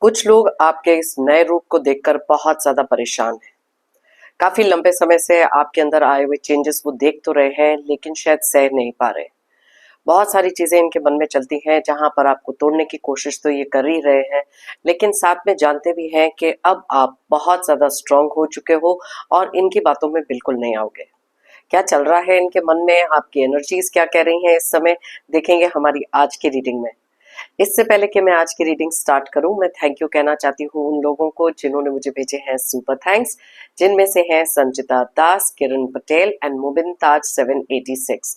कुछ लोग आपके इस नए रूप को देखकर बहुत ज्यादा परेशान हैं। काफी लंबे समय से आपके अंदर आए हुए चेंजेस वो देख तो रहे हैं, लेकिन शायद सह नहीं पा रहे। बहुत सारी चीजें इनके मन में चलती हैं, जहां पर आपको तोड़ने की कोशिश तो ये कर ही रहे हैं, लेकिन साथ में जानते भी हैं कि अब आप बहुत ज्यादा स्ट्रांग हो चुके हो और इनकी बातों में बिल्कुल नहीं आओगे। क्या चल रहा है इनके मन में, आपकी एनर्जीज क्या कह रही हैं इस समय, देखेंगे हमारी आज की रीडिंग में। इससे पहले कि मैं आज की रीडिंग स्टार्ट करूं, मैं थैंक यू कहना चाहती हूं उन लोगों को जिन्होंने मुझे भेजे हैं सुपर थैंक्स, जिनमें से हैं Sanchita Das, Kiran Patel and Mubin Taj 786।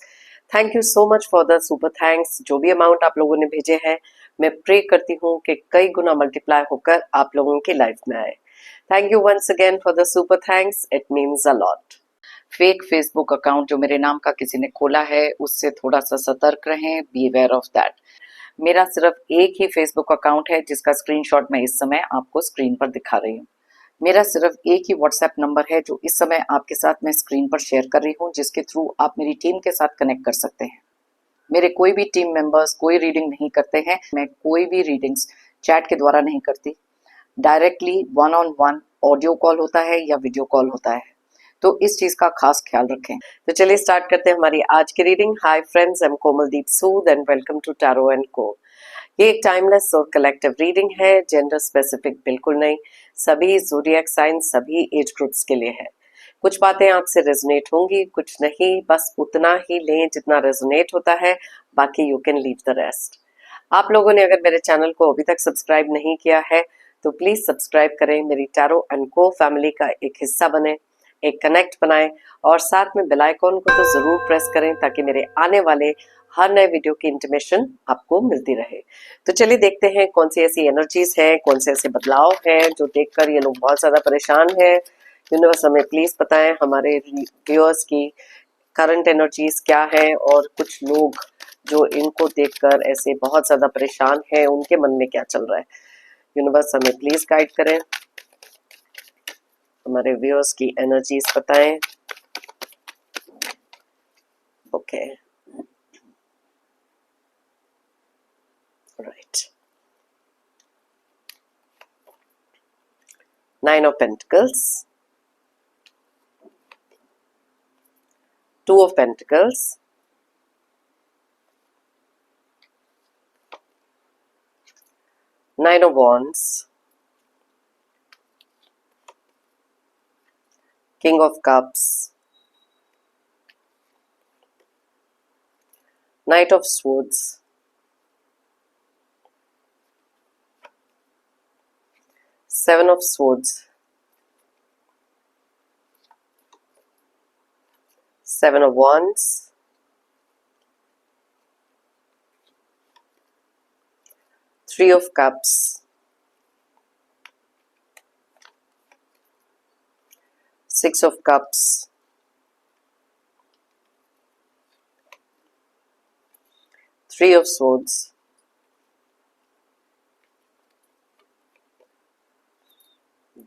Thank you so much for the super thanks. जो भी अमाउंट आप लोगों ने भेजे हैं, मैं प्रे करती हूँ कि कई गुना मल्टीप्लाई होकर आप लोगों की लाइफ में आए। Thank you once again for the super thanks, it means a lot. Fake Facebook account जो मेरे नाम का किसी ने खोला है, उससे थोड़ा सा सतर्क रहें, बी अवेयर ऑफ दैट। मेरा सिर्फ एक ही फेसबुक अकाउंट है जिसका स्क्रीनशॉट मैं इस समय आपको स्क्रीन पर दिखा रही हूँ। मेरा सिर्फ एक ही व्हाट्सएप नंबर है जो इस समय आपके साथ मैं स्क्रीन पर शेयर कर रही हूँ, जिसके थ्रू आप मेरी टीम के साथ कनेक्ट कर सकते हैं। मेरे कोई भी टीम मेंबर्स कोई रीडिंग नहीं करते हैं। मैं कोई भी रीडिंग्स चैट के द्वारा नहीं करती। Directly one on one audio call होता है या वीडियो कॉल होता है, तो इस चीज का खास ख्याल रखें। तो चलिए स्टार्ट करते हैं हमारी आज की reading. Hi friends, I am Komaldeep Sood and welcome to tarot and Co. ये एक टाइमलेस और कलेक्टिव रीडिंग है, जेंडर स्पेसिफिक बिल्कुल नहीं। सभी ज़ोडिएक साइन सभी एज ग्रुप्स के लिए है। कुछ बातें आपसे रेजोनेट होंगी, कुछ नहीं। बस उतना ही लें जितना रेजोनेट होता है, बाकी you can leave the rest. आप लोगों ने अगर मेरे चैनल को अभी तक सब्सक्राइब नहीं किया है तो प्लीज सब्सक्राइब करें, मेरी टैरो एंड को फैमिली का एक हिस्सा बने, एक कनेक्ट बनाएं और साथ में बेल आइकॉन को तो जरूर प्रेस करें ताकि मेरे आने वाले हर नए वीडियो की इंटीमेशन आपको मिलती रहे। तो चलिए देखते हैं कौन सी ऐसी एनर्जीज हैं, कौन से ऐसे बदलाव हैं जो देखकर ये लोग बहुत ज्यादा परेशान हैं। यूनिवर्स हमें प्लीज बताएं हमारे व्यूअर्स की करंट एनर्जीज क्या है, और कुछ लोग जो इनको देखकर ऐसे बहुत ज्यादा परेशान हैं उनके मन में क्या चल रहा है। यूनिवर्स हमें प्लीज गाइड करें, हमारे व्यूअर्स की एनर्जीज बताएं। Okay, right. 9 of Pentacles, 2 of Pentacles, 9 of Wands, King of Cups, Knight of Swords, Seven of Swords, Seven of Wands, Three of Cups, Six of Cups, Three of Swords,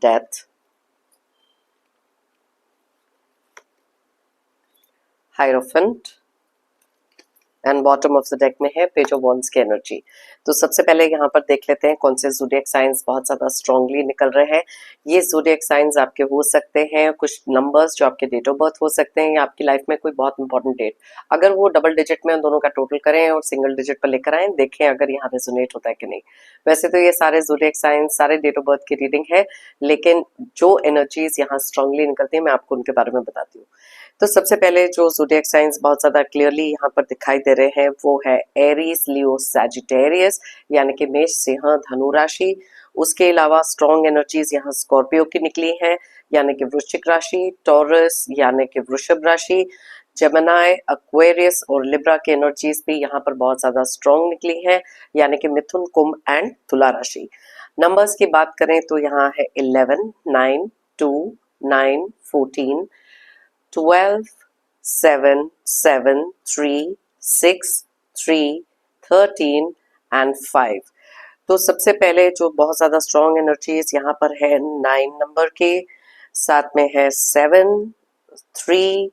Death, Hierophant and bottom of the deck में है page of wands की energy. तो सबसे पहले यहाँ पर देख लेते हैं कौन से ज़ोडिएक साइंस बहुत ज़्यादा स्ट्रांगली निकल रहे हैं। ये ज़ोडिएक साइंस आपके हो सकते हैं, कुछ नंबर्स जो आपके डेट ऑफ बर्थ हो सकते हैं, या आपकी लाइफ में कोई बहुत इंपॉर्टेंट डेट। अगर वो डबल डिजिट में दोनों का टोटल करें और सिंगल डिजिट पर लेकर आए, देखें अगर यहाँ रेजोनेट होता है कि नहीं। वैसे तो ये सारे ज़ोडिएक साइंस सारे डेट ऑफ बर्थ की रीडिंग है, लेकिन जो एनर्जीज यहाँ स्ट्रांगली निकलती है मैं आपको उनके बारे में बताती हूँ। तो सबसे पहले जो ज़ोडिएक साइंस बहुत ज्यादा क्लियरली यहाँ पर दिखाई दे रहे हैं वो है एरीज, लियो, सैजिटेरियस, यानी कि मेष, सिंह, धनु राशि। उसके अलावा स्ट्रॉन्ग एनर्जीज यहाँ स्कॉर्पियो की निकली हैं, यानी कि वृश्चिक राशि, टॉरस यानी कि वृषभ राशि, जेमिनी, एक्वेरियस और लिब्रा की एनर्जीज भी यहाँ पर बहुत ज्यादा स्ट्रॉन्ग निकली हैं, यानी कि मिथुन, कुंभ एंड तुला राशि। नंबर्स की बात करें तो यहाँ है 11, 9, 2, 9, 14, 12, 7, 7, 3, 6, 3, 13 एंड 5। तो सबसे पहले जो बहुत ज्यादा स्ट्रॉन्ग एनर्जीज यहाँ पर है 9 नंबर के, साथ में है 7, 3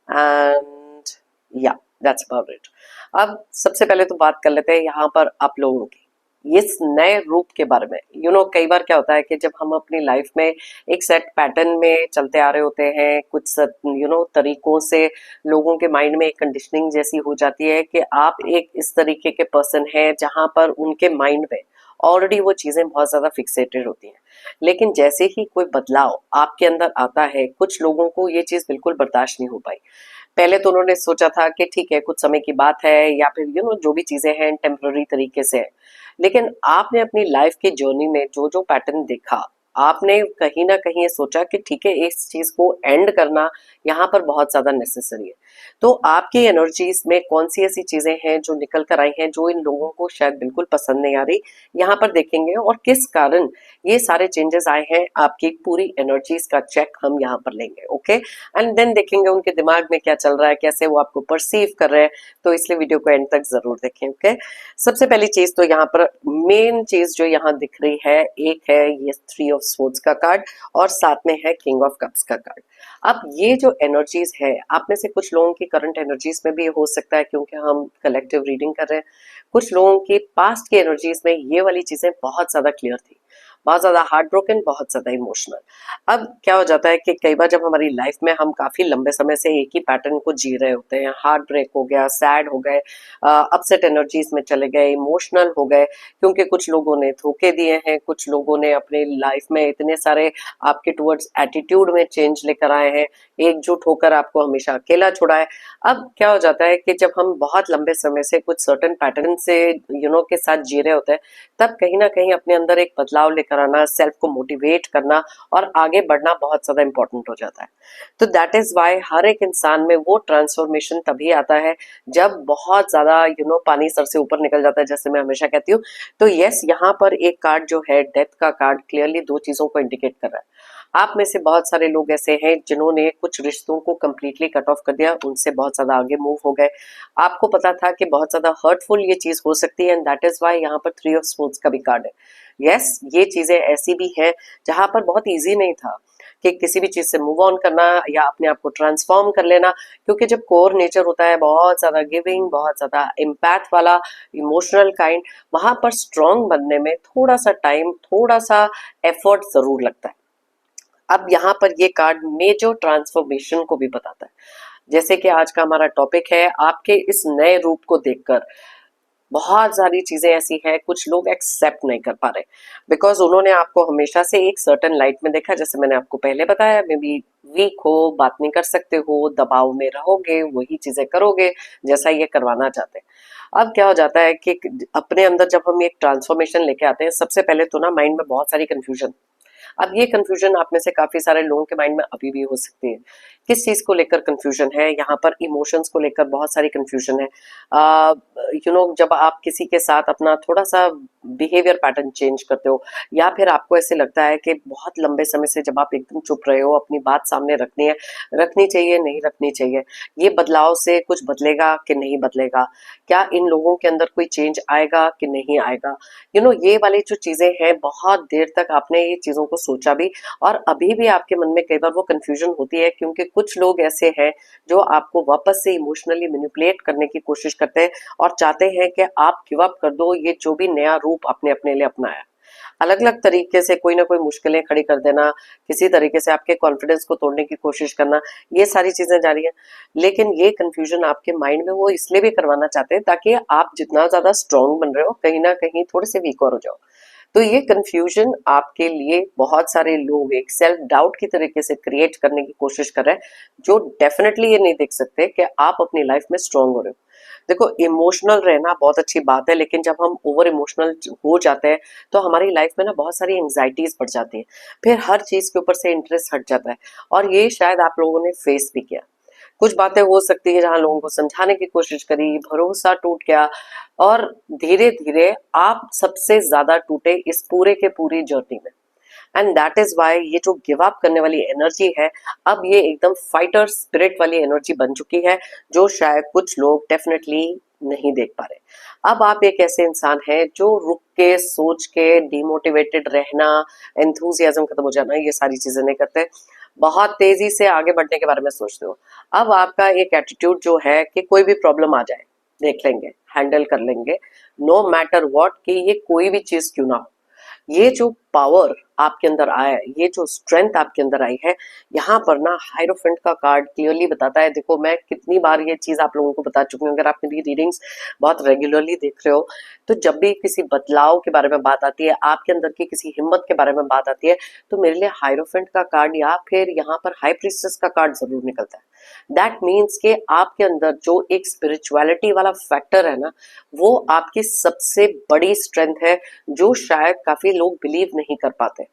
एंड या दैट्स अबाउट इट। अब सबसे पहले तो बात कर लेते हैं यहाँ पर आप लोगों की। इस नए रूप के बारे में। कई बार क्या होता है कि जब हम अपनी लाइफ में एक सेट पैटर्न में चलते आ रहे होते हैं, कुछ तरीकों से लोगों के माइंड में एक कंडीशनिंग जैसी हो जाती है कि आप एक इस तरीके के पर्सन हैं जहां पर उनके माइंड में ऑलरेडी वो चीजें बहुत ज्यादा फिक्सेटेड होती हैं। लेकिन जैसे ही कोई बदलाव आपके अंदर आता है, कुछ लोगों को ये चीज बिल्कुल बर्दाश्त नहीं हो पाई। पहले तो उन्होंने सोचा था कि ठीक है, कुछ समय की बात है, या फिर जो भी चीजें हैं टेम्पररी तरीके से है। लेकिन आपने अपनी लाइफ की जर्नी में जो जो पैटर्न देखा, आपने कहीं ना कहीं ये सोचा कि ठीक है, इस चीज को एंड करना यहाँ पर बहुत ज्यादा नेसेसरी है। तो आपकी एनर्जीज में कौन सी ऐसी चीजें हैं जो निकल कर आई हैं, जो इन लोगों को शायद बिल्कुल पसंद नहीं आ रही, यहाँ पर देखेंगे। और किस कारण ये सारे चेंजेस आए हैं, आपकी पूरी एनर्जीज का चेक हम यहाँ पर लेंगे। ओके, एंड देन देखेंगे उनके दिमाग में क्या चल रहा है, कैसे वो आपको परसीव कर रहे हैं। तो इसलिए वीडियो को एंड तक जरूर देखें। ओके, सबसे पहली चीज तो यहाँ पर मेन चीज जो यहाँ दिख रही है, एक है ये 3 ऑफ स्वॉर्ड्स का कार्ड और साथ में है किंग ऑफ कप्स का कार्ड। अब ये जो एनर्जीज है, आप में से कुछ लोगों की करंट एनर्जीज में भी हो सकता है, क्योंकि हम कलेक्टिव रीडिंग कर रहे हैं। कुछ लोगों की पास्ट की एनर्जीज में ये वाली चीजें बहुत ज्यादा क्लियर थी, बहुत ज्यादा हार्ट ब्रोकन, बहुत ज्यादा इमोशनल। अब क्या हो जाता है कि कई बार जब हमारी लाइफ में हम काफी लंबे समय से एक ही पैटर्न को जी रहे होते हैं, हार्ट ब्रेक हो गया, सैड हो गए, अपसेट एनर्जीज में चले गए, इमोशनल हो गए, क्योंकि कुछ लोगों ने धोखे दिए हैं, कुछ लोगों ने अपने लाइफ में इतने सारे आपके टुवर्ड्स एटीट्यूड में चेंज लेकर आए हैं, एकजुट होकर आपको हमेशा अकेला छोड़ा है। अब क्या हो जाता है कि जब हम बहुत लंबे समय से कुछ सर्टेन पैटर्न से के साथ जी रहे होते हैं, तब कहीं ना कहीं अपने अंदर एक बदलाव लेकर आना, सेल्फ को मोटिवेट करना और आगे बढ़ना बहुत ज्यादा इंपॉर्टेंट हो जाता है। तो दैट इज वाई हर एक इंसान में वो ट्रांसफॉर्मेशन तभी आता है जब बहुत ज्यादा पानी सर से ऊपर निकल जाता है, जैसे मैं हमेशा कहती हूँ। तो यस, यहाँ पर एक कार्ड जो है डेथ का कार्ड क्लियरली दो चीजों को इंडिकेट कर रहा है। आप में से बहुत सारे लोग ऐसे हैं जिन्होंने कुछ रिश्तों को कंप्लीटली कट ऑफ कर दिया, उनसे बहुत ज्यादा आगे मूव हो गए। आपको पता था कि बहुत ज्यादा हर्टफुल ये चीज हो सकती है, एंड दैट इज वाई यहाँ पर 3 ऑफ स्वॉर्ड्स का भी कार्ड है। यस, ये चीजें ऐसी भी हैं जहां पर बहुत इजी नहीं था कि किसी भी चीज से मूव ऑन करना या अपने आप को ट्रांसफॉर्म कर लेना, क्योंकि जब कोर नेचर होता है बहुत ज्यादा गिविंग, बहुत ज्यादा इम्पैक्ट वाला, इमोशनल काइंड, वहां पर स्ट्रांग बनने में थोड़ा सा टाइम, थोड़ा सा एफर्ट जरूर लगता है। अब यहाँ पर ये कार्ड मेजर ट्रांसफॉर्मेशन को भी बताता है। जैसे कि आज का हमारा टॉपिक है, आपके इस नए रूप को देखकर बहुत सारी चीजें ऐसी हैं कुछ लोग एक्सेप्ट नहीं कर पा रहे, बिकॉज उन्होंने आपको हमेशा से एक सर्टेन लाइट में देखा। जैसे मैंने आपको पहले बताया, मे बी वीक हो, बात नहीं कर सकते हो, दबाव में रहोगे, वही चीजें करोगे जैसा ये करवाना चाहते हैं। अब क्या हो जाता है कि अपने अंदर जब हम एक ट्रांसफॉर्मेशन लेके आते हैं, सबसे पहले तो ना माइंड में बहुत सारी कंफ्यूजन। अब ये कंफ्यूजन आप में से काफी सारे लोगों के माइंड में अभी भी हो सकती है। किस चीज को लेकर कंफ्यूजन है? यहाँ पर इमोशंस को लेकर बहुत सारी कंफ्यूजन है। जब आप किसी के साथ अपना थोड़ा सा बिहेवियर पैटर्न चेंज करते हो, या फिर आपको ऐसे लगता है कि बहुत लंबे समय से जब आप एकदम चुप रहे हो, अपनी बात सामने रखनी है, रखनी चाहिए, नहीं रखनी चाहिए, ये बदलाव से कुछ बदलेगा कि नहीं बदलेगा, क्या इन लोगों के अंदर कोई चेंज आएगा कि नहीं आएगा, ये वाली जो चीजें हैं, बहुत देर तक आपने ये चीजों को सोचा भी, और अभी भी आपके मन में कई बार वो कंफ्यूजन होती है, क्योंकि कुछ लोग ऐसे हैं जो आपको वापस से इमोशनली मैनिपुलेट करने की कोशिश करते हैं और चाहते हैं कि आप गिव अप कर दो ये जो भी नया रूप आपने अपने लिए अपनाया। अलग अलग तरीके से कोई ना कोई मुश्किलें खड़ी कर देना, किसी तरीके से आपके कॉन्फिडेंस को तोड़ने की कोशिश करना, ये सारी चीजें जारी है। लेकिन ये कंफ्यूजन आपके माइंड में वो इसलिए भी करवाना चाहते हैं ताकि आप जितना ज्यादा स्ट्रांग बन रहे हो, कहीं ना कहीं थोड़े से वीक और हो जाओ। तो ये कंफ्यूजन आपके लिए बहुत सारे लोग एक सेल्फ डाउट की तरीके से क्रिएट करने की कोशिश कर रहे हैं, जो डेफिनेटली ये नहीं देख सकते कि आप अपनी लाइफ में स्ट्रांग हो रहे हो। देखो, इमोशनल रहना बहुत अच्छी बात है, लेकिन जब हम ओवर इमोशनल हो जाते हैं तो हमारी लाइफ में ना बहुत सारी एंग्जाइटीज बढ़ जाती है, फिर हर चीज के ऊपर से इंटरेस्ट हट जाता है। और ये शायद आप लोगों ने फेस भी किया। कुछ बातें हो सकती है जहां लोगों को समझाने की कोशिश करी, भरोसा टूट गया, और धीरे धीरे आप सबसे ज्यादा टूटे इस पूरे के पूरी जर्नी में। एंड दैट इज वाई ये जो गिव अप करने वाली एनर्जी है, अब ये एकदम फाइटर स्पिरिट वाली एनर्जी बन चुकी है, जो शायद कुछ लोग डेफिनेटली नहीं देख पा रहे। अब आप एक ऐसे इंसान हैं जो रुक के सोच के डिमोटिवेटेड रहना, एंथुजियाज्म खत्म हो जाना, ये सारी चीजें नहीं करते, बहुत तेजी से आगे बढ़ने के बारे में सोचते हो। अब आपका एक एटीट्यूड जो है कि कोई भी प्रॉब्लम आ जाए, देख लेंगे, हैंडल कर लेंगे, नो मैटर व्हाट, कि ये कोई भी चीज क्यों ना हो। ये जो पावर आपके अंदर आया है, ये जो स्ट्रेंथ आपके अंदर आई है, यहाँ पर ना हायरोफेंट का कार्ड क्लियरली बताता है। देखो मैं कितनी बार ये चीज आप लोगों को बता चुकी हूँ, अगर आप मेरी रीडिंग्स बहुत रेगुलरली देख रहे हो, तो जब भी किसी बदलाव के बारे में बात आती है, आपके अंदर की किसी हिम्मत के बारे में बात आती है, तो मेरे लिए हायरोफेंट का कार्ड या फिर यहाँ पर हाई प्रीस्टेस का कार्ड जरूर निकलता है। दैट मीन्स के आपके अंदर जो एक स्पिरिचुअलिटी वाला फैक्टर है ना, वो आपकी सबसे बड़ी स्ट्रेंथ है, जो शायद काफी लोग बिलीव नहीं कर पाते।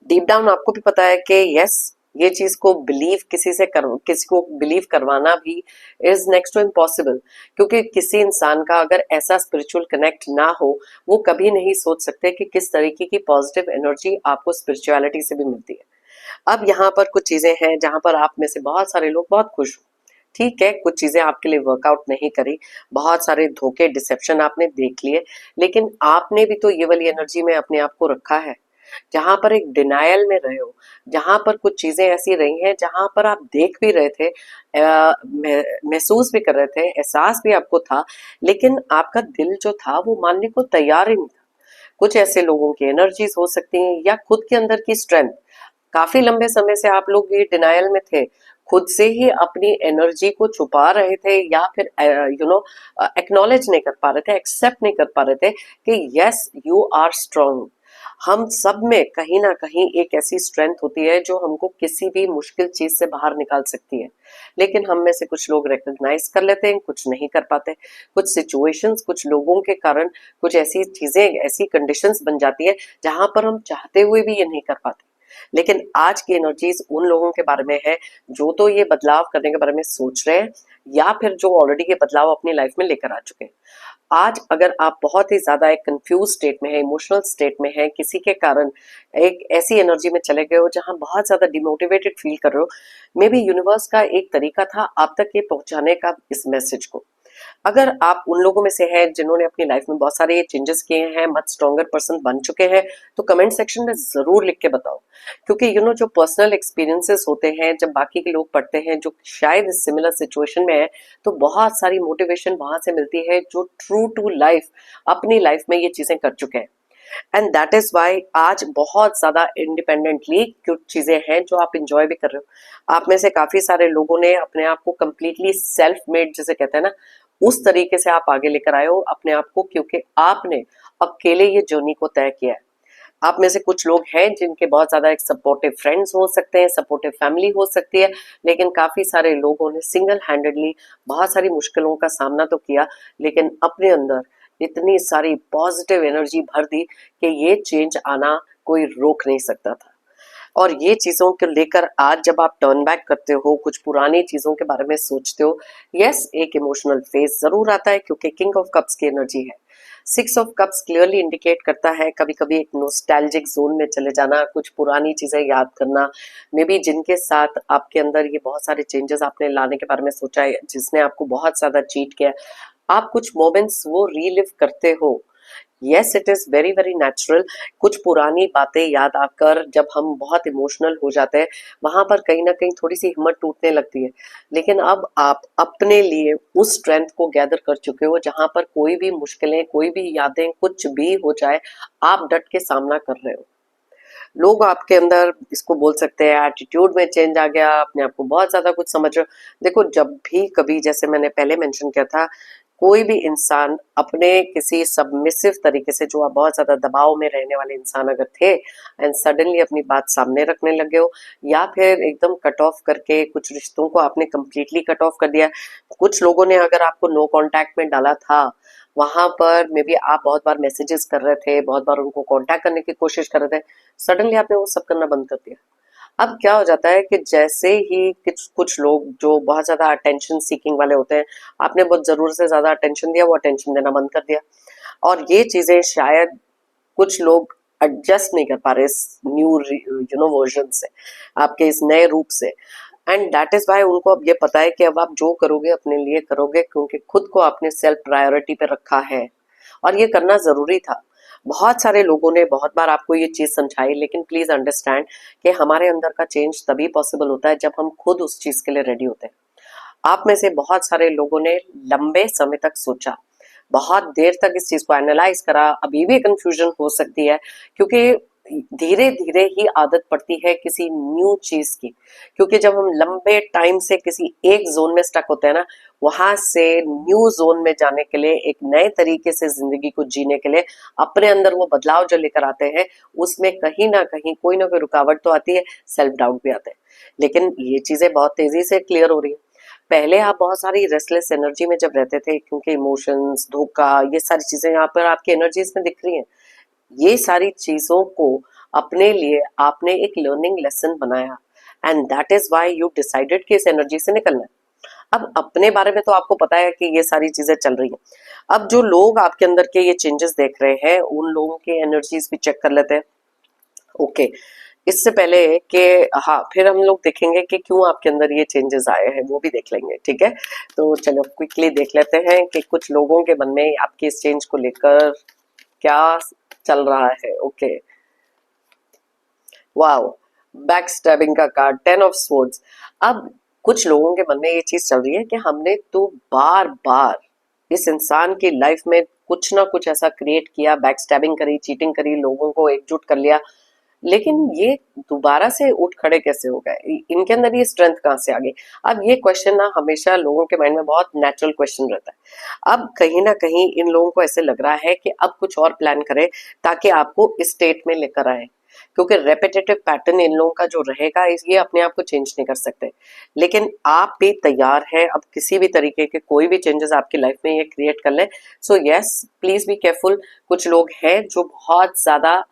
डीप डाउन आपको भी पता है कि यस, ये चीज को बिलीव किसी को बिलीव करवाना भी इज नेक्स्ट टू इम्पॉसिबल, क्योंकि किसी इंसान का अगर ऐसा स्पिरिचुअल कनेक्ट ना हो, वो कभी नहीं सोच सकते कि किस तरीके की पॉजिटिव एनर्जी आपको स्पिरिचुअलिटी से भी मिलती है। अब यहाँ पर कुछ चीजें हैं जहां पर आप में से बहुत सारे लोग बहुत खुश हो, ठीक है, कुछ चीजें आपके लिए वर्कआउट नहीं करी, बहुत सारे धोखे डिसेप्शन आपने देख लिए, लेकिन आपने भी तो ये वाली एनर्जी में अपने आप को रखा है, जहां पर एक डिनायल में रहे हो, जहां पर कुछ चीजें ऐसी रही हैं जहां पर आप देख भी रहे थे, महसूस भी कर रहे थे, एहसास भी आपको था, लेकिन आपका दिल जो था वो मानने को तैयार ही नहीं था। कुछ ऐसे लोगों की एनर्जीज हो सकती हैं या खुद के अंदर की स्ट्रेंथ, काफी लंबे समय से आप लोग ये डिनायल में थे, खुद से ही अपनी एनर्जी को छुपा रहे थे, या फिर एक्नॉलेज नहीं कर पा रहे थे, एक्सेप्ट नहीं कर पा रहे थे कि यस यू आर स्ट्रांग। हम सब में कहीं ना कहीं एक ऐसी स्ट्रेंथ होती है जो हमको किसी भी मुश्किल चीज से बाहर निकाल सकती है, लेकिन हम में से कुछ लोग रिकॉग्नाइज कर लेते हैं, कुछ नहीं कर पाते। कुछ सिचुएशंस, कुछ लोगों के कारण कुछ ऐसी चीजें, ऐसी कंडीशंस बन जाती है जहां पर हम चाहते हुए भी ये नहीं कर पाते। लेकिन आज की एनर्जीज उन लोगों के बारे में है जो तो ये बदलाव करने के बारे में सोच रहे हैं, या फिर जो ऑलरेडी ये बदलाव अपनी लाइफ में लेकर आ चुके हैं। आज अगर आप बहुत ही ज्यादा एक कंफ्यूज स्टेट में है, इमोशनल स्टेट में है, किसी के कारण एक ऐसी एनर्जी में चले गए हो जहां बहुत ज्यादा डिमोटिवेटेड फील कर रहे हो, मे बी यूनिवर्स का एक तरीका था आप तक ये पहुंचाने का, इस मैसेज को। अगर आप उन लोगों में से हैं जिन्होंने अपनी लाइफ में बहुत सारे चेंजेस किए हैं, मच स्ट्रॉन्गर पर्सन बन चुके हैं, तो कमेंट सेक्शन में जरूर लिख के बताओ, क्योंकि जो पर्सनल एक्सपीरियंसेस होते हैं, जब बाकी के लोग पढ़ते हैं जो शायद इस सिमिलर सिचुएशन में है, तो बहुत सारी मोटिवेशन वहां से मिलती है जो ट्रू टू लाइफ अपनी लाइफ में ये चीजें कर चुके हैं। एंड दैट इज वाई आज बहुत ज्यादा इंडिपेंडेंटली कुछ चीजें हैं जो आप इंजॉय भी कर रहे हो। आप में से काफी सारे लोगों ने अपने आप को कंप्लीटली सेल्फ मेड जिसे कहते हैं ना, उस तरीके से आप आगे लेकर आए हो अपने आप को, क्योंकि आपने अकेले ये जर्नी को तय किया है। आप में से कुछ लोग हैं जिनके बहुत ज्यादा एक सपोर्टिव फ्रेंड्स हो सकते हैं, सपोर्टिव फैमिली हो सकती है, लेकिन काफी सारे लोगों ने सिंगल हैंडेडली बहुत सारी मुश्किलों का सामना तो किया, लेकिन अपने अंदर इतनी सारी पॉजिटिव एनर्जी भर दी कि ये चेंज आना कोई रोक नहीं सकता था। और ये चीजों को लेकर आज जब आप टर्न बैक करते हो, कुछ पुरानी चीजों के बारे में सोचते हो, यस एक इमोशनल फेज जरूर आता है, क्योंकि किंग ऑफ कप्स की एनर्जी है। Six of cups clearly indicate करता है कभी कभी एक नोस्टैल्जिक जोन में चले जाना, कुछ पुरानी चीजें याद करना, मे बी जिनके साथ आपके अंदर ये बहुत सारे चेंजेस आपने लाने के बारे में सोचा है, जिसने आपको बहुत ज्यादा चीट किया, आप कुछ मोमेंट्स वो रीलिव करते हो। Yes it is very very natural. कुछ पुरानी बातें याद आकर जब हम बहुत इमोशनल हो जाते हैं, वहां पर कहीं ना कहीं थोड़ी सी हिम्मत टूटने लगती है, लेकिन अब आप अपने लिए उस स्ट्रेंथ को गैदर कर चुके हो जहां पर कोई भी मुश्किलें, कोई भी यादें, कुछ भी हो जाए, आप डट के सामना कर रहे हो। लोग आपके अंदर इसको बोल सकते हैं एटीट्यूड में चेंज आ गया, अपने आप को बहुत ज्यादा कुछ समझ रहे हो। देखो जब भी कभी, जैसे मैंने पहले मेंशन किया था, कोई भी इंसान अपने किसी सबमिसिव तरीके से, जो आप बहुत ज्यादा दबाव में रहने वाले इंसान अगर थे एंड सडनली अपनी बात सामने रखने लगे हो, या फिर एकदम कट ऑफ करके कुछ रिश्तों को आपने कंप्लीटली कट ऑफ कर दिया, कुछ लोगों ने अगर आपको नो कांटेक्ट में डाला था, वहां पर मे बी आप बहुत बार मैसेजेस कर रहे थे, बहुत बार उनको कांटेक्ट करने की कोशिश कर रहे थे, सडनली आपने वो सब करना बंद कर दिया। अब क्या हो जाता है कि जैसे ही कुछ लोग जो बहुत ज्यादा अटेंशन सीकिंग वाले होते हैं, आपने बहुत जरूरत से ज्यादा अटेंशन दिया, वो अटेंशन देना बंद कर दिया, और ये चीजें शायद कुछ लोग एडजस्ट नहीं कर पा रहे इस न्यू वर्जन से, आपके इस नए रूप से। एंड दैट इज वाई उनको अब ये पता है कि अब आप जो करोगे अपने लिए करोगे, क्योंकि खुद को आपने सेल्फ प्रायोरिटी पे रखा है, और ये करना जरूरी था। बहुत सारे लोगों ने बहुत बार आपको ये चीज समझाई, लेकिन प्लीज अंडरस्टैंड कि हमारे अंदर का चेंज तभी पॉसिबल होता है जब हम खुद उस चीज के लिए रेडी होते हैं। आप में से बहुत सारे लोगों ने लंबे समय तक सोचा, बहुत देर तक इस चीज को एनालाइज करा, अभी भी कंफ्यूजन हो सकती है क्योंकि धीरे धीरे ही आदत पड़ती है किसी न्यू चीज की। क्योंकि जब हम लंबे टाइम से किसी एक जोन में स्टक होते हैं ना, वहां से न्यू जोन में जाने के लिए, एक नए तरीके से जिंदगी को जीने के लिए अपने अंदर वो बदलाव जो लेकर आते हैं, उसमें कहीं ना कहीं कोई ना कोई रुकावट तो आती है, सेल्फ डाउट भी आते हैं। लेकिन ये चीजें बहुत तेजी से क्लियर हो रही है। पहले आप बहुत सारी रेस्टलेस एनर्जी में जब रहते थे, क्योंकि इमोशंस, धोखा, ये सारी चीजें यहाँ पर आपकी एनर्जीज में दिख रही हैं। ये सारी चीजों को अपने लिए आपने एक लर्निंग लेसन बनाया, and that is why you decided कि इस एनर्जी से निकलना है। अब अपने बारे में तो आपको पता है कि ये सारी चीजें चल रही हैं। अब जो लोग आपके अंदर के ये चेंजेस देख रहे हैं, उन लोगों के एनर्जीज भी चेक कर लेते हैं। ओके, इससे पहले कि हाँ, फिर हम लोग देखेंगे कि क्यों आपके अंदर ये चेंजेस आए हैं, वो भी देख लेंगे, ठीक है। तो चलो क्विकली देख लेते हैं कि कुछ लोगों के मन में आपके इस चेंज को लेकर क्या चल रहा है। ओके, वाओ, बैक स्टैबिंग का कार्ड, 10 ऑफ स्वॉर्ड्स। अब कुछ लोगों के मन में ये चीज चल रही है कि हमने तो बार बार इस इंसान की लाइफ में कुछ ना कुछ ऐसा क्रिएट किया, बैक स्टैबिंग करी, चीटिंग करी, लोगों को एकजुट कर लिया, लेकिन ये दोबारा से उठ खड़े कैसे हो गए, इनके अंदर ये स्ट्रेंथ कहाँ से आ गई। अब ये क्वेश्चन ना हमेशा लोगों के माइंड में बहुत नेचुरल क्वेश्चन रहता है। अब कहीं ना कहीं इन लोगों को ऐसे लग रहा है कि अब कुछ और प्लान करें ताकि आपको इस स्टेट में लेकर आए, क्योंकि रेपिटेटिव पैटर्न इन लोगों का जो रहेगा, ये अपने आप को चेंज नहीं कर सकते। लेकिन आप भी तैयार है अब किसी भी तरीके के कोई भी चेंजेस आपकी लाइफ में ये क्रिएट कर ले। So yes, please be careful. कुछ लोग हैं जो बहुत ज्यादा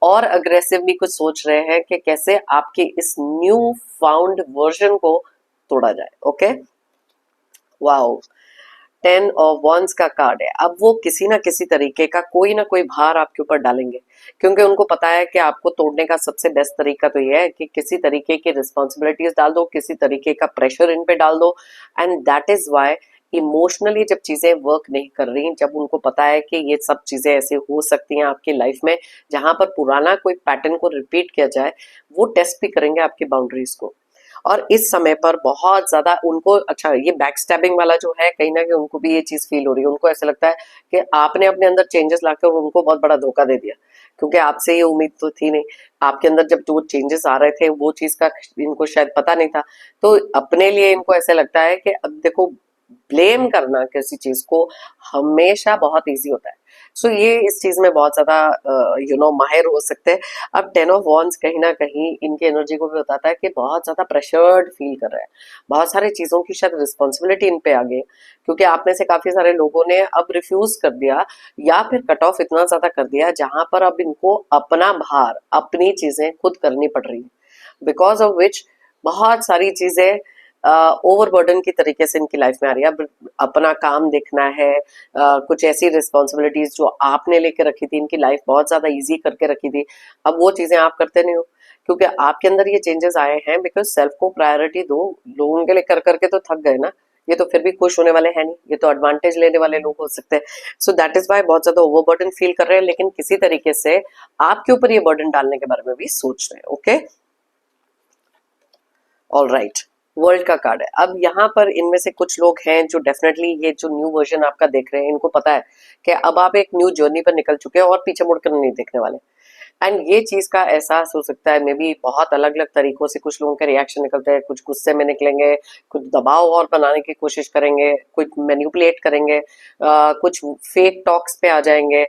और अग्रेसिवली कुछ सोच रहे हैं कि कैसे आपके इस न्यू फाउंड वर्जन को तोड़ा जाए। ओके, वाओ, 10 ऑफ वॉन्ड्स का कार्ड है। अब वो किसी ना किसी तरीके का कोई ना कोई भार आपके ऊपर डालेंगे, क्योंकि उनको पता है कि आपको तोड़ने का सबसे बेस्ट तरीका तो ये है कि किसी तरीके की रिस्पॉन्सिबिलिटीज डाल दो, किसी तरीके का प्रेशर इन पे डाल दो। And that is why emotionally जब चीजें वर्क नहीं कर रही, जब उनको पता है कि ये सब चीजें ऐसे हो सकती हैं आपकी लाइफ में जहां पर पुराना कोई पैटर्न को रिपीट किया जाए, वो टेस्ट भी करेंगे आपकी बाउंड्रीज को। और इस समय पर बहुत ज्यादा उनको, अच्छा, ये बैक स्टैबिंग वाला जो है, कहीं ना कहीं उनको भी ये चीज फील हो रही है। उनको ऐसा लगता है कि आपने अपने अंदर चेंजेस लाकर उनको बहुत बड़ा धोखा दे दिया, क्योंकि आपसे ये उम्मीद तो थी नहीं। आपके अंदर जब जो चेंजेस आ रहे थे वो चीज का इनको शायद पता नहीं था। तो अपने लिए इनको ऐसा लगता है कि अब देखो, ब्लेम करना किसी चीज को हमेशा बहुत इजी होता है। सो ये इस चीज में बहुत ज्यादा माहिर हो सकते हैं। अब 10 ऑफ वॉन्ड्स कहीं ना कहीं इनकी एनर्जी को भी बताता है कि बहुत ज्यादा प्रेशर्ड फील कर रहे हैं, बहुत सारी चीजों की शायद रिस्पॉन्सिबिलिटी इन पे आ गई, क्योंकि आप में से काफी सारे लोगों ने अब रिफ्यूज कर दिया या फिर कट ऑफ इतना ज्यादा कर दिया जहां पर अब इनको अपना भार, अपनी चीजें खुद करनी पड़ रही है, बिकॉज ऑफ विच बहुत सारी चीजें ओवरबर्डन की तरीके से इनकी लाइफ में आ रही है। अब अपना काम देखना है, कुछ ऐसी रिस्पॉन्सिबिलिटीज जो आपने लेके रखी थी, इनकी लाइफ बहुत ज्यादा इजी करके रखी थी, अब वो चीजें आप करते नहीं हो, क्योंकि आपके अंदर ये चेंजेस आए हैं। बिकॉज सेल्फ को प्रायोरिटी दो, लोगों के लिए कर करके तो थक गए ना, ये तो फिर भी खुश होने वाले हैं नहीं, ये तो एडवांटेज लेने वाले लोग हो सकते हैं। सो दैट इज वाई बहुत ज्यादा ओवरबर्डन फील कर रहे हैं, लेकिन किसी तरीके से आपके ऊपर ये बर्डन डालने के बारे में भी सोच रहे हैं। ओके, ऑल राइट, वर्ल्ड का कार्ड है। अब यहाँ पर इनमें से कुछ लोग हैं जो डेफिनेटली ये जो न्यू वर्जन आपका देख रहे हैं, इनको पता है कि अब आप एक न्यू जर्नी पर निकल चुके हैं और पीछे मुड़कर नहीं देखने वाले। एंड ये चीज का एहसास हो सकता है, मे बी बहुत अलग अलग तरीकों से कुछ लोगों के रिएक्शन निकलते हैं। कुछ गुस्से में निकलेंगे, कुछ दबाव और बनाने की कोशिश करेंगे, कुछ मैनिपुलेट करेंगे, कुछ फेक टॉक्स पे आ जाएंगे।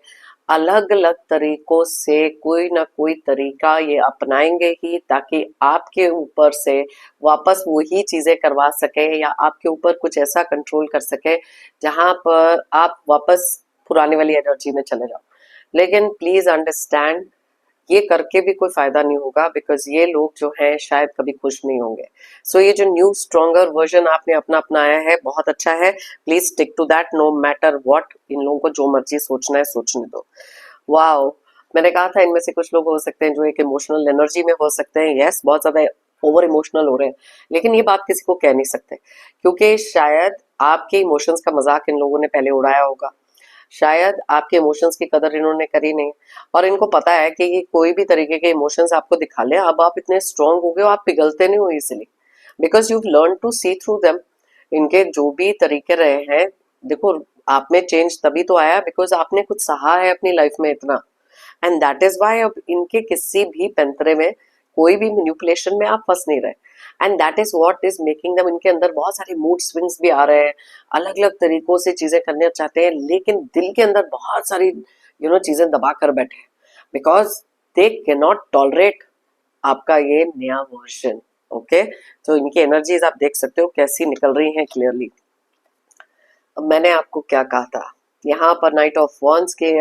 अलग अलग तरीकों से कोई ना कोई तरीका ये अपनाएंगे ही, ताकि आपके ऊपर से वापस वही चीजें करवा सके या आपके ऊपर कुछ ऐसा कंट्रोल कर सके जहां पर आप वापस पुराने वाली एनर्जी में चले जाओ। लेकिन प्लीज अंडरस्टैंड, ये करके भी कोई फायदा नहीं होगा, बिकॉज ये लोग जो हैं शायद कभी खुश नहीं होंगे। सो ये जो न्यू स्ट्रॉन्गर वर्जन आपने अपना अपनाया है, बहुत अच्छा है। Please stick to that no matter what. इन लोगों को जो मर्जी सोचना है सोचने दो। वाओ, मैंने कहा था इनमें से कुछ लोग हो सकते हैं जो एक इमोशनल एनर्जी में हो सकते हैं। यस, बहुत ज्यादा ओवर इमोशनल हो रहे हैं, लेकिन ये बात किसी को कह नहीं सकते, क्योंकि शायद आपके इमोशंस का मजाक इन लोगों ने पहले उड़ाया होगा, शायद आपके इमोशंस की कदर इन्होंने करी नहीं, और इनको पता है कि ये कोई भी तरीके के इमोशंस आपको दिखा ले, अब आप इतने स्ट्रांग हो गए हो, आप पिघलते नहीं हो easily, because you learn to see through them. इनके जो भी तरीके रहे हैं, देखो आप में चेंज तभी तो आया बिकॉज आपने कुछ सहा है अपनी लाइफ में इतना, एंड दैट इज वाई अब इनके किसी भी पैंतरे में, कोई भी मैनिपुलेशन में आप फंस नहीं रहे, and that is what is making them. इनके अंदर बहुत सारे मूड स्विंग्स भी आ रहे हैं, अलग अलग तरीकों से चीजें करना चाहते हैं, लेकिन दिल के अंदर बहुत सारी चीजें दबा कर बैठे, because they can not tolerate आपका ये नया वर्जन। ओके, तो इनकी एनर्जीज आप देख सकते हो कैसी निकल रही हैं क्लियरली। अब मैंने आपको क्या कहा था, यहाँ पर नाइट ऑफ वॉन्स के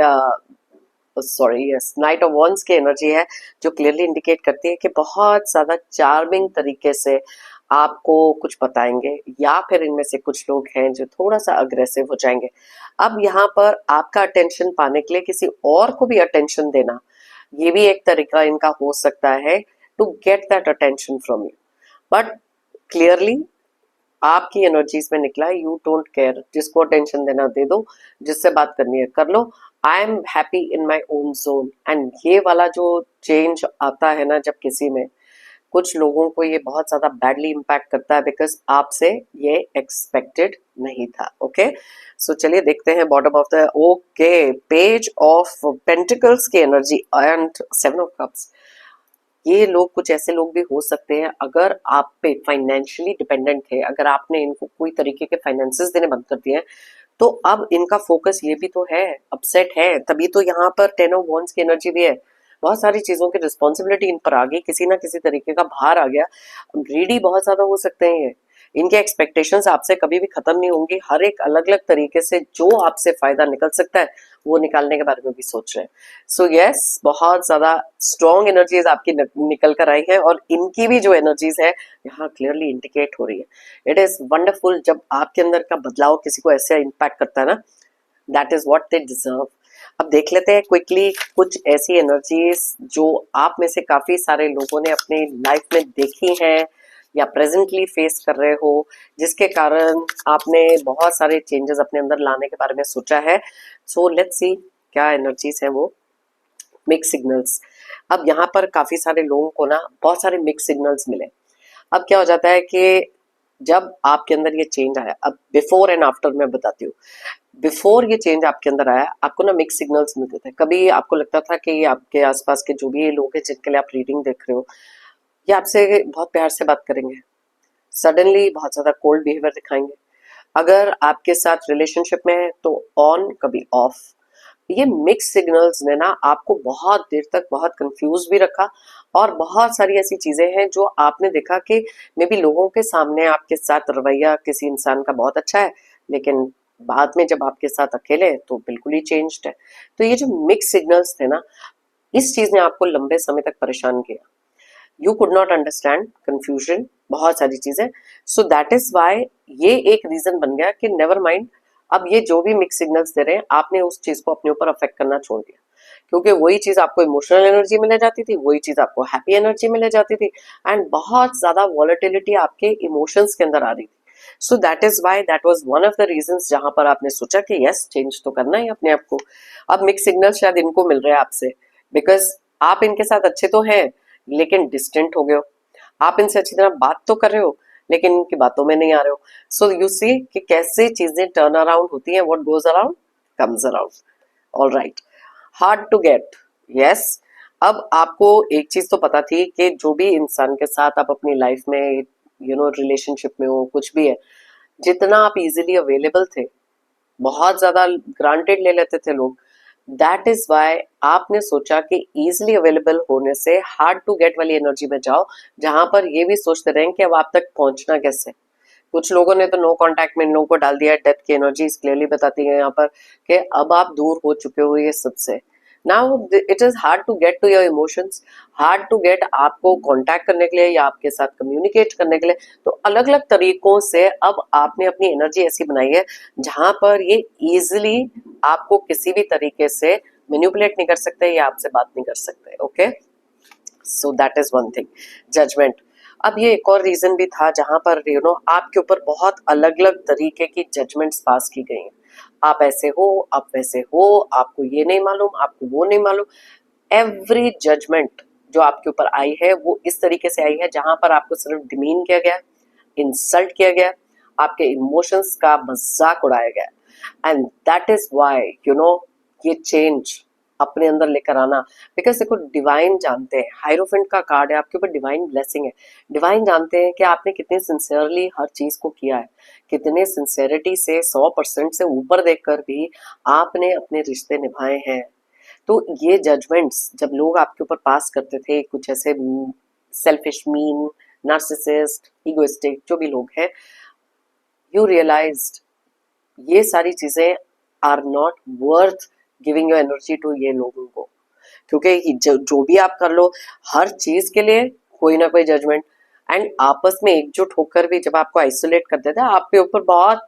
नाइट ऑफ वॉन्स की एनर्जी है, जो क्लियरली इंडिकेट करती है कि बहुत ज्यादा चार्मिंग तरीके से आपको कुछ बताएंगे, या फिर इनमें से कुछ लोग हैं जो थोड़ा सा अग्रेसिव हो जाएंगे। अब यहाँ पर आपका अटेंशन पाने के लिए किसी और को भी अटेंशन देना, ये भी एक तरीका इनका हो सकता है to get that attention from you. But clearly आपकी एनर्जीज में निकला है, यू डोंट केयर, जिसको अटेंशन देना दे दो, जिससे बात करनी है कर लो, I am happy in my own zone. And ये वाला जो चेंज आता है ना, जब किसी में, कुछ लोगों को ये बहुत ज्यादा बैडली इम्पैक्ट करता है बिकॉज आपसे ये एक्सपेक्टेड नहीं था। ओके, सो चलिए देखते हैं bottom of the, okay, page of pentacles की एनर्जी एंड 7 ऑफ कप्स। ये लोग, कुछ ऐसे लोग भी हो सकते हैं, अगर आप पे फाइनेंशियली डिपेंडेंट थे, अगर आपने इनको कोई तरीके के फाइनेंसेस देने बंद कर दिए हैं, तो अब इनका फोकस ये भी तो है, अपसेट है, तभी तो यहाँ पर 10 ऑफ वॉन्ड्स की एनर्जी भी है। बहुत सारी चीजों की रिस्पॉन्सिबिलिटी इन पर आ गई, किसी ना किसी तरीके का भार आ गया, ग्रीडी बहुत ज्यादा हो सकते हैं ये, इनके एक्सपेक्टेशंस आपसे कभी भी खत्म नहीं होंगी, हर एक अलग अलग तरीके से जो आपसे फायदा निकल सकता है वो निकालने के बारे में भी सोच रहे हैं। सो यस, बहुत ज्यादा स्ट्रॉन्ग एनर्जीज आपकी निकल कर आई है, और इनकी भी जो एनर्जीज है यहाँ क्लियरली इंडिकेट हो रही है। इट इज वंडरफुल जब आपके अंदर का बदलाव किसी को ऐसे इम्पैक्ट करता है ना, that is what they deserve. अब देख लेते हैं क्विकली कुछ ऐसी एनर्जीज जो आप में से काफी सारे लोगों ने अपनी लाइफ में देखी हैं या प्रेजेंटली फेस कर रहे हो, जिसके कारण आपने बहुत सारे चेंजेस अपने अंदर लाने के बारे में सोचा है। सो लेट्स सी क्या एनर्जीज है वो। Mix signals. अब यहाँ पर काफी सारे लोगों को ना बहुत सारे मिक्स सिग्नल्स मिले। अब क्या हो जाता है कि जब आपके अंदर ये चेंज आया, अब बिफोर एंड आफ्टर मैं बताती हूँ। बिफोर ये चेंज आपके अंदर आया, आपको ना मिक्स सिग्नल्स मिलते थे। कभी आपको लगता था कि आपके आसपास के जो भी ये लोग हैं जिनके लिए आप रीडिंग देख रहे हो, ये आपसे बहुत प्यार से बात करेंगे, सडनली बहुत ज्यादा कोल्ड बिहेवियर दिखाएंगे। अगर आपके साथ रिलेशनशिप में है तो ऑन, कभी ऑफ। ये मिक्स सिग्नल्स ने ना आपको बहुत देर तक बहुत कंफ्यूज भी रखा, और बहुत सारी ऐसी चीजें हैं जो आपने देखा कि मे बी लोगों के सामने आपके साथ रवैया किसी इंसान का बहुत अच्छा है, लेकिन बाद में जब आपके साथ अकेले हैं तो बिल्कुल ही चेंज्ड है। तो ये जो मिक्स सिग्नल्स थे ना, इस चीज ने आपको लंबे समय तक परेशान किया। You could not understand, confusion, बहुत सारी चीजें। सो दैट इज वाई ये एक रीजन बन गया कि नेवर माइंड, अब ये जो भी मिक्स सिग्नल्स दे रहे हैं, आपने उस चीज को अपने ऊपर अफेक्ट करना छोड़ दिया, क्योंकि वही चीज आपको इमोशनल एनर्जी में ले जाती थी, वही चीज आपको हैप्पी एनर्जी में ले जाती थी, एंड बहुत ज्यादा वॉलेटिलिटी आपके इमोशंस के अंदर आ रही थी। So that is why that was one of the reasons जहां पर आपने सोचा कि यस, चेंज तो करना है अपने आप को। अब मिक्स सिग्नल शायद इनको मिल रहे हैं आपसे, बिकॉज आप इनके साथ अच्छे तो हैं लेकिन डिस्टेंट हो गए हो, आप इनसे अच्छी तरह बात तो कर रहे हो लेकिन इनकी बातों में नहीं आ रहे हो। सो यू सी कि कैसे चीजें टर्न अराउंड होती हैं, what goes around comes around. All right, hard to get, yes. अब आपको एक चीज तो पता थी कि जो भी इंसान के साथ आप अपनी लाइफ में रिलेशनशिप में हो, कुछ भी है, जितना आप इजीली अवेलेबल थे, बहुत ज्यादा ग्रांटेड ले लेते थे लोग। दैट इज वाई आपने सोचा कि इजिली अवेलेबल होने से हार्ड टू गेट वाली एनर्जी में जाओ, जहां पर ये भी सोचते रहें कि अब आप तक पहुंचना कैसे। कुछ लोगों ने तो नो कांटेक्ट में इन लोगों को डाल दिया है, डेथ की एनर्जी क्लियरली बताती है यहाँ पर कि अब आप दूर हो चुके हो ये सबसे। Now it is hard to get to your emotions, hard to get आपको कांटेक्ट करने के लिए या आपके साथ कम्युनिकेट करने के लिए। तो अलग अलग तरीकों से अब आपने अपनी एनर्जी ऐसी बनाई है जहां पर ये इजिली आपको किसी भी तरीके से मैनिपुलेट नहीं कर सकते या आपसे बात नहीं कर सकते। Okay, so that is one thing, judgement. अब ये एक और रीजन भी था जहां पर आपके ऊपर बहुत अलग अलग तरीके की जजमेंट्स पास की गई हैं। आप ऐसे हो, आप वैसे हो, आपको ये नहीं मालूम, आपको वो नहीं मालूम। एवरी जजमेंट जो आपके ऊपर आई है वो इस तरीके से आई है जहां पर आपको सिर्फ डिमीन किया गया, इंसल्ट किया गया, आपके इमोशंस का मजाक उड़ाया गया। एंड दैट इज वाई ये चेंज अपने अंदर लेकर आना, बिकॉज देखो डिवाइन जानते हैं, हायरोफेंट का कार्ड है, आपके ऊपर डिवाइन ब्लेसिंग है। डिवाइन जानते हैं कि आपने कितने सिंसियरली हर चीज को किया है, कितने सिंसियरिटी से 100% से ऊपर देखकर भी आपने अपने रिश्ते निभाए हैं। तो ये जजमेंट्स जब लोग आपके ऊपर पास करते थे, कुछ ऐसे सेल्फिश, मीन, नार्सिसिस्ट, इगोइस्टिक जो भी लोग हैं, यू रियलाइज्ड ये सारी चीजें are not worth giving your energy to ये लोगों को। क्योंकि जो भी आप कर लो, हर चीज के लिए कोई ना कोई जजमेंट, एंड आपस में एकजुट होकर भी जब आपको आइसोलेट कर देता है, आपके ऊपर बहुत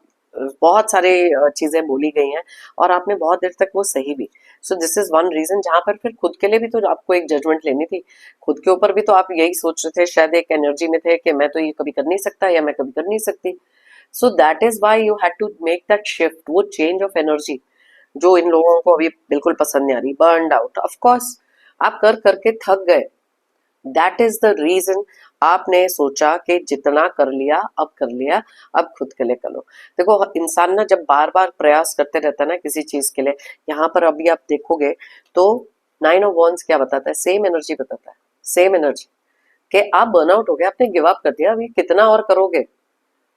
बहुत सारे चीजें बोली गई हैं और आपने बहुत देर तक वो सही भी। So this is one reason जहां पर फिर खुद के लिए भी तो आपको एक जजमेंट लेनी थी, खुद के ऊपर भी तो आप यही सोच रहे थे, शायद एक एनर्जी में थे कि मैं तो ये कभी कर नहीं सकता या मैं कभी कर नहीं सकती। So that is why you had to make that shift, वो चेंज ऑफ एनर्जी जो इन लोगों को अभी बिल्कुल पसंद नहीं आ रही, बर्नड आउट। ऑफ कोर्स आप कर करके थक गए, दैट इज द रीजन आपने सोचा कि जितना कर लिया अब कर लिया, अब खुद के लिए करो। देखो इंसान ना जब बार बार प्रयास करते रहता है ना किसी चीज के लिए, यहाँ पर अभी आप देखोगे तो 9 ऑफ वॉन्ड्स क्या बताता है, सेम एनर्जी बताता है, सेम एनर्जी कि आप बर्नआउट हो गए, आपने गिव अप कर दिया, अभी कितना और करोगे।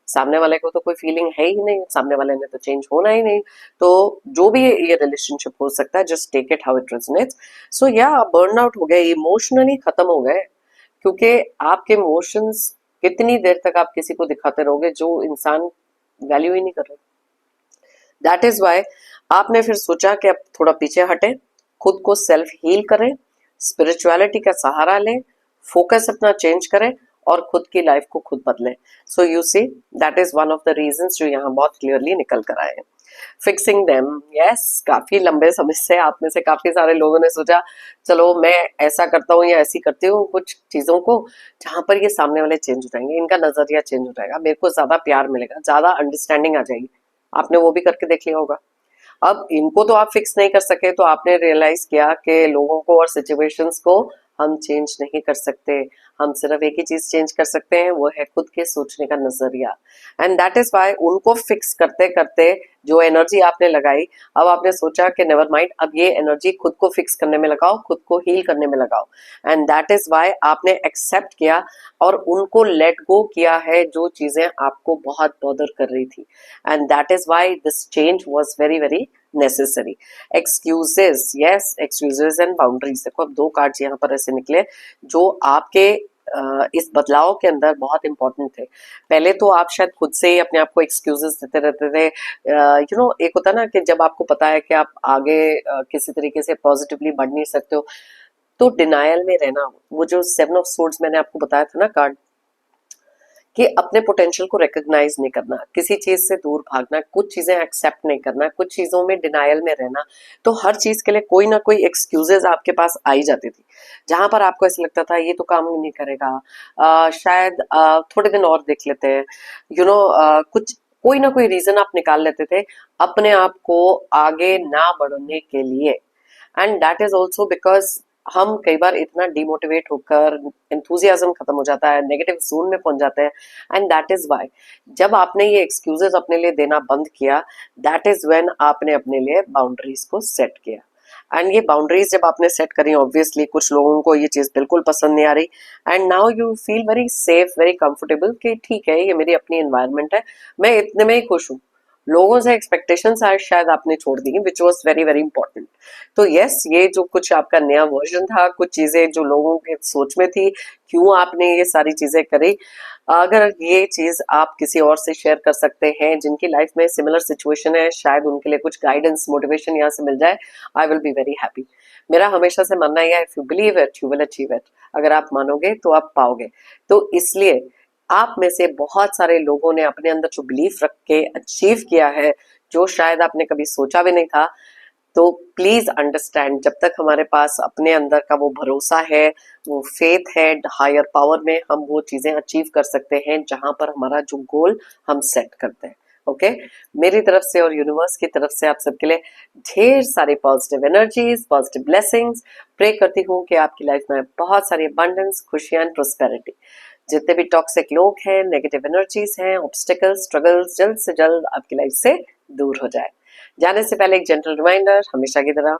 सामने वाले को तो कोई फीलिंग है ही नहीं, सामने वाले ने तो चेंज होना ही नहीं। तो जो भी ये रिलेशनशिप हो सकता है, just take it how it resonates. So या बर्न आउट हो गए, इमोशनली खत्म हो गए, क्योंकि आपके इमोशंस कितनी देर तक आप किसी को दिखाते रहोगे जो इंसान वैल्यू ही नहीं कर रहे। दैट इज वाई आपने फिर सोचा कि अब थोड़ा पीछे हटे, खुद को सेल्फ हील करें, स्पिरिचुअलिटी का सहारा लें, फोकस अपना चेंज करें और खुद की लाइफ को खुद बदलें। So you see that is one of the reasons जो यहाँ बहुत क्लियरली निकल कर आए हैं। फिक्सिंग देम, यस, काफी लंबे समय से आप में से काफी सारे लोगों ने सोचा चलो मैं ऐसा करता हूँ या ऐसी करती हूँ कुछ चीजों को जहां पर ये सामने वाले चेंज हो जाएंगे, इनका नजरिया चेंज हो जाएगा, मेरे को ज्यादा प्यार मिलेगा, ज्यादा अंडरस्टैंडिंग आ जाएगी। आपने वो भी करके देख लिया होगा। अब इनको तो आप फिक्स नहीं कर सके, तो आपने रियलाइज किया कि लोगों को और सिचुएशंस को हम चेंज नहीं कर सकते, हम सिर्फ एक ही चीज चेंज कर सकते हैं, वो है खुद के सोचने का नजरिया। एंड दैट इज वाई उनको फिक्स करते करते जो एनर्जी आपने लगाई, अब आपने सोचा कि नेवर माइंड, अब ये एनर्जी खुद को फिक्स करने में लगाओ, खुद को हील करने में लगाओ। एंड दैट इज वाई आपने एक्सेप्ट किया और उनको लेट गो किया है जो चीजें आपको बहुत बॉदर कर रही थी। And that is why this change was very very necessary. Excuses, yes, excuses and boundaries. देखो अब 2 कार्ड्स यहाँ पर ऐसे निकले जो आपके इस बदलाव के अंदर बहुत इंपॉर्टेंट थे। पहले तो आप शायद खुद से ही अपने आप को एक्सक्यूजेस देते रहते थे। एक होता ना कि जब आपको पता है कि आप आगे किसी तरीके से पॉजिटिवली बढ़ नहीं सकते हो, तो डिनायल में रहना, वो जो 7 ऑफ सोर्ड्स मैंने आपको बताया था ना कार्ड, कि अपने पोटेंशियल को रिकॉग्नाइज नहीं करना, किसी चीज से दूर भागना, कुछ चीजें एक्सेप्ट नहीं करना, कुछ चीजों में डिनायल में रहना, तो हर चीज के लिए कोई ना कोई एक्सक्यूजेज आपके पास आई जाती थी, जहां पर आपको ऐसा लगता था ये तो काम ही नहीं करेगा, शायद थोड़े दिन और देख लेते हैं, कुछ कोई ना कोई रीजन आप निकाल लेते थे अपने आप को आगे ना बढ़ने के लिए। And that is also because हम कई बार इतना डिमोटिवेट होकर एंथुजियाज्म खत्म हो जाता है, नेगेटिव जोन में पहुंच जाते हैं। एंड दैट इज वाई जब आपने ये एक्सक्यूजेस अपने लिए देना बंद किया, दैट इज व्हेन आपने अपने लिए बाउंड्रीज को सेट किया। एंड ये बाउंड्रीज जब आपने सेट करी, ऑब्वियसली कुछ लोगों को ये चीज बिल्कुल पसंद नहीं आ रही, and now you feel very safe, very comfortable कि ठीक है ये मेरी अपनी एनवायरनमेंट है, मैं इतने में ही खुश हूँ। लोगों से एक्सपेक्टेशंस शायद आपने छोड़ दी, which was very very important. तो यस, ये जो कुछ आपका नया वर्जन था, कुछ चीजें जो लोगों के सोच में थी, क्यों आपने ये सारी चीजें करी, अगर ये चीज आप किसी और से शेयर कर सकते हैं जिनकी लाइफ में सिमिलर सिचुएशन है, शायद उनके लिए कुछ गाइडेंस, मोटिवेशन यहाँ से मिल जाए, I will be very happy. मेरा हमेशा से मानना यह है, if you believe it you will achieve it. अगर आप मानोगे तो आप पाओगे। तो इसलिए आप में से बहुत सारे लोगों ने अपने अंदर जो बिलीफ रख के अचीव किया है, जो शायद आपने कभी सोचा भी नहीं था। तो प्लीज अंडरस्टैंड, जब तक हमारे पास अपने अंदर का वो भरोसा है, वो फेथ है हायर पावर में, हम वो चीजें अचीव कर सकते हैं जहां पर हमारा जो गोल हम सेट करते हैं। ओके, मेरी तरफ से और यूनिवर्स की तरफ से आप सबके लिए ढेर सारी positive energies, positive blessings. Pray करती हूँ कि आपकी लाइफ में बहुत सारी अबंडेंस, खुशियां, प्रोस्पेरिटी। जितने भी टॉक्सिक लोग हैं, नेगेटिव एनर्जीज हैं, ऑब्स्टिकल्स, स्ट्रगल्स जल्द से जल्द आपकी लाइफ से दूर हो जाए। जाने से पहले एक जेंटल रिमाइंडर, हमेशा की तरह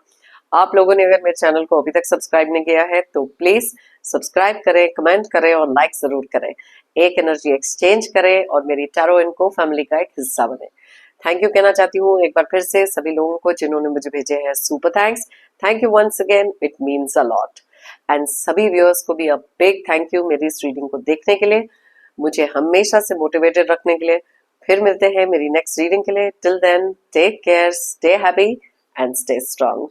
आप लोगों ने अगर मेरे चैनल को अभी तक सब्सक्राइब नहीं किया है तो प्लीज सब्सक्राइब करें, कमेंट करें और लाइक जरूर करें। एक एनर्जी एक्सचेंज करें और मेरी टैरो इनको फैमिली का एक हिस्सा बने। थैंक यू कहना चाहती हूँ एक बार फिर से सभी लोगों को जिन्होंने मुझे भेजे हैं super thanks. Thank you once again, it means a lot. And सभी व्यूअर्स को भी अ बिग थैंक यू मेरी इस रीडिंग को देखने के लिए, मुझे हमेशा से मोटिवेटेड रखने के लिए। फिर मिलते हैं मेरी नेक्स्ट रीडिंग के लिए। Till then take care, stay happy and stay strong.